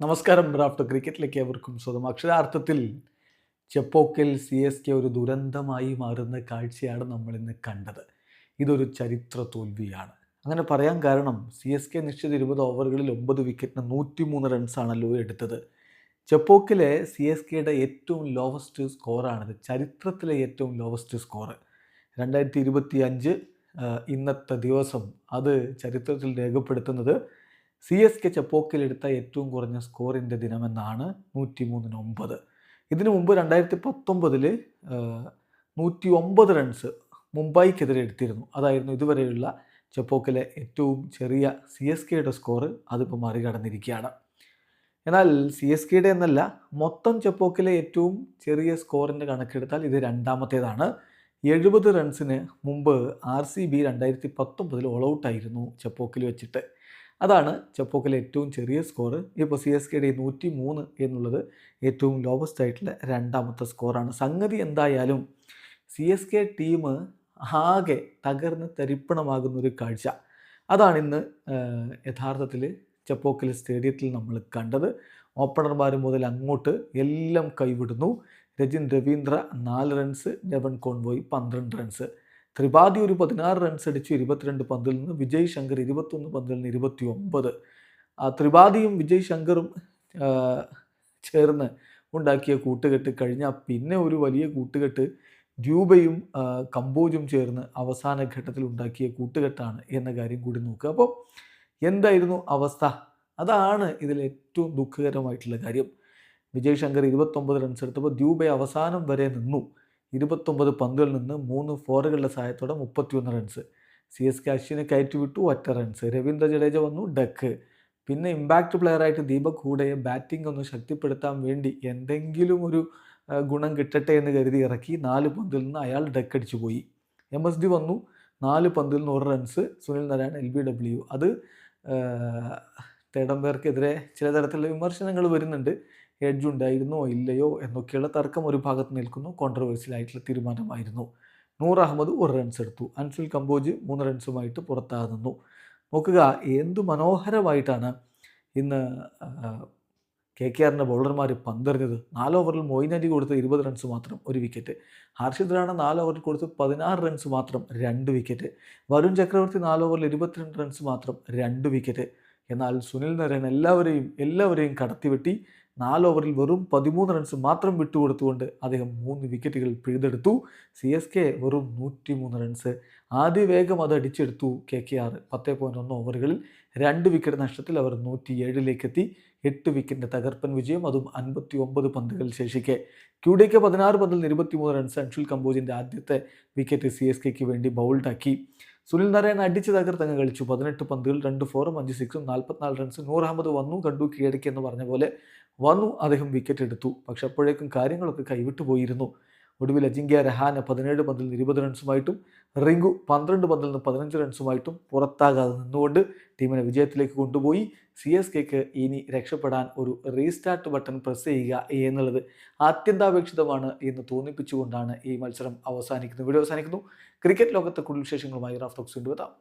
നമസ്കാരം. റാഫ്റ്റർ ക്രിക്കറ്റിലേക്ക് ഏവർക്കും സ്വന്തം. അക്ഷരാർത്ഥത്തിൽ ചെപ്പോക്കിൽ CSK ഒരു ദുരന്തമായി മാറുന്ന കാഴ്ചയാണ് നമ്മൾ ഇന്ന് കണ്ടത്. ഇതൊരു ചരിത്ര തോൽവിയാണ്. അങ്ങനെ പറയാൻ കാരണം CSK നിശ്ചിത 20 ഓവറുകളിൽ 9 വിക്കറ്റിന് 103 റൺസാണല്ലോ എടുത്തത്. ചെപ്പോക്കിലെ CSKയുടെ ഏറ്റവും ലോവസ്റ്റ് സ്കോറാണിത്. ചരിത്രത്തിലെ ഏറ്റവും ലോവസ്റ്റ് സ്കോർ 2025 ഇന്നത്തെ ദിവസം അത് ചരിത്രത്തിൽ രേഖപ്പെടുത്തുന്നത് CSK ചെപ്പോക്കിലെടുത്ത ഏറ്റവും കുറഞ്ഞ സ്കോറിൻ്റെ ദിനമെന്നാണ്. 103-9. ഇതിനു മുമ്പ് 2019 109 റൺസ് മുംബൈക്കെതിരെ എടുത്തിരുന്നു. അതായിരുന്നു ഇതുവരെയുള്ള ചെപ്പോക്കിലെ ഏറ്റവും ചെറിയ CSKയുടെ സ്കോർ. അതിപ്പോൾ മറികടന്നിരിക്കുകയാണ്. എന്നാൽ CSKയുടെ എന്നല്ല, മൊത്തം ചെപ്പോക്കിലെ ഏറ്റവും ചെറിയ സ്കോറിൻ്റെ കണക്കെടുത്താൽ ഇത് രണ്ടാമത്തേതാണ്. 70 റൺസിന് മുമ്പ് RCB 2019 ഓൾ ഔട്ടായിരുന്നു ചെപ്പോക്കിൽ വെച്ചിട്ട്. അതാണ് ചെപ്പോക്കിലെ ഏറ്റവും ചെറിയ സ്കോർ. ഇപ്പോൾ CSKയുടെ 103 എന്നുള്ളത് ഏറ്റവും ലോവസ്റ്റ് ആയിട്ടുള്ള രണ്ടാമത്തെ സ്കോറാണ്. സംഗതി എന്തായാലും CSK ടീം ആകെ തകർന്ന് തരിപ്പണമാകുന്നൊരു കാഴ്ച അതാണിന്ന് യഥാർത്ഥത്തിൽ ചെപ്പോക്കിൽ സ്റ്റേഡിയത്തിൽ നമ്മൾ കണ്ടത്. ഓപ്പണർമാർ മുതൽ അങ്ങോട്ട് എല്ലാം കൈവിടുന്നു. Rachin Ravindra 4 runs, Devon Conway 12 runs, Tripathi ഒരു 16 റൺസ് അടിച്ചു 22 പന്തിൽ നിന്ന്. വിജയ് ശങ്കർ 21 പന്തിൽ നിന്ന് 29. ത്രിപാഠിയും വിജയ് ശങ്കറും ചേർന്ന് ഉണ്ടാക്കിയ കൂട്ടുകെട്ട് കഴിഞ്ഞാൽ പിന്നെ ഒരു വലിയ കൂട്ടുകെട്ട് ഡ്യൂബയും കമ്പോജും ചേർന്ന് അവസാന ഘട്ടത്തിൽ ഉണ്ടാക്കിയ കൂട്ടുകെട്ടാണ് എന്ന കാര്യം കൂടി നോക്കുക. അപ്പോൾ എന്തായിരുന്നു അവസ്ഥ? അതാണ് ഇതിൽ ഏറ്റവും ദുഃഖകരമായിട്ടുള്ള കാര്യം. വിജയ് ശങ്കർ 29 റൺസ് എടുത്തപ്പോൾ ഡ്യൂബെ അവസാനം വരെ നിന്നു. 29 പന്തുകളിൽ നിന്ന് 3 ഫോറുകളുടെ സഹായത്തോടെ 31 റൺസ്. CSK അശ്വിനെ കയറ്റിവിട്ടു, 1 റൺസ്. രവീന്ദ്ര ജഡേജ വന്നു, ഡക്ക്. പിന്നെ ഇമ്പാക്റ്റ് പ്ലെയറായിട്ട് ദീപക് ഹൂഡയെ ബാറ്റിംഗ് ഒന്ന് ശക്തിപ്പെടുത്താൻ വേണ്ടി എന്തെങ്കിലും ഒരു ഗുണം കിട്ടട്ടെ എന്ന് കരുതി ഇറക്കി. 4 പന്തിൽ നിന്ന് അയാൾ ഡക്ക് അടിച്ചു പോയി. MSD വന്നു, 4 പന്തിൽ നിന്ന് 1 റൺസ്. സുനിൽ നാരായൺ LBW. അത് തേടംപേർക്കെതിരെ ചില തരത്തിലുള്ള വിമർശനങ്ങൾ വരുന്നുണ്ട്. എഡ്ജ് ഉണ്ടായിരുന്നോ ഇല്ലയോ എന്നൊക്കെയുള്ള തർക്കം ഒരു ഭാഗത്ത് നിൽക്കുന്നു. കോൺട്രവേഴ്സ്യലായിട്ടുള്ള തീരുമാനമായിരുന്നു. നൂർ അഹമ്മദ് 1 റൺസ് എടുത്തു. അൻഫിൽ കമ്പോജ് 3 റൺസുമായിട്ട് പുറത്താകുന്നു. നോക്കുക, എന്തു മനോഹരമായിട്ടാണ് ഇന്ന് KKRൻ്റെ ബൗളർമാർ പന്തെറിഞ്ഞത്. 4 ഓവറിൽ മൊയിൻ അലി കൊടുത്ത് 20 റൺസ് മാത്രം, 1 വിക്കറ്റ്. ഹർഷിത് റാണ 4 ഓവറിൽ കൊടുത്ത് 16 റൺസ് മാത്രം, 2 വിക്കറ്റ്. വരുൺ ചക്രവർത്തി 4 ഓവറിൽ 22 റൺസ് മാത്രം, 2 വിക്കറ്റ്. എന്നാൽ സുനിൽ നാരായൺ എല്ലാവരെയും കടത്തിവെട്ടി 4 ഓവറിൽ വെറും 13 റൺസ് മാത്രം വിട്ടുകൊടുത്തുകൊണ്ട് അദ്ദേഹം 3 വിക്കറ്റുകൾ പിഴുതെടുത്തു. CSK വെറും 103 റൺസ്. ആദ്യ വേഗം അത് അടിച്ചെടുത്തു KKR. 10.1 ഓവറുകളിൽ 2 വിക്കറ്റ് നഷ്ടത്തിൽ അവർ 107 എത്തി. 8 വിക്കറ്റിൻ്റെ തകർപ്പൻ വിജയം, അതും 59 പന്തുകൾ ശേഷിക്കെ. QDK 16 പന്തിൽ 23 റൺസ്. അൻഷുൽ കമ്പോജിൻ്റെ ആദ്യത്തെ വിക്കറ്റ് CSKയ്ക്ക് വേണ്ടി ബൗൾഡാക്കി. സുനിൽ നാരായൺ അടിച്ച് തകർത്തങ്ങ് കളിച്ചു. 18 പന്തുകൾ, 2 ഫോറും 5 സിക്സും, 44 റൺസ്. നൂർ അഹമ്മദ് വന്നു, കണ്ടു, കീഴടക്കി എന്ന് പറഞ്ഞ പോലെ വന്നു, അദ്ദേഹം വിക്കറ്റ് എടുത്തു. പക്ഷെ അപ്പോഴേക്കും കാര്യങ്ങളൊക്കെ കൈവിട്ടു പോയിരുന്നു. ഒടുവിൽ അജിങ്ക്യ രഹാനെ 17 പന്തിൽ നിന്ന് 20 റൺസുമായിട്ടും റിങ്കു 12 പന്തിൽ നിന്ന് 15 റൺസുമായിട്ടും പുറത്താകാതെ നിന്നുകൊണ്ട് ടീമിനെ വിജയത്തിലേക്ക് കൊണ്ടുപോയി. CSKക്ക് ഇനി രക്ഷപ്പെടാൻ ഒരു റീസ്റ്റാർട്ട് ബട്ടൺ പ്രസ് ചെയ്യുക എന്നുള്ളത് അത്യന്താപേക്ഷിതമാണ് എന്ന് തോന്നിപ്പിച്ചുകൊണ്ടാണ് ഈ മത്സരം അവസാനിക്കുന്നത്. വീഡിയോ അവസാനിക്കുന്നു. ക്രിക്കറ്റ് ലോകത്തെ കൂടുതൽ വിശേഷങ്ങളുമായി റാഫ് ടോക്സ് കൊണ്ടുവരാം.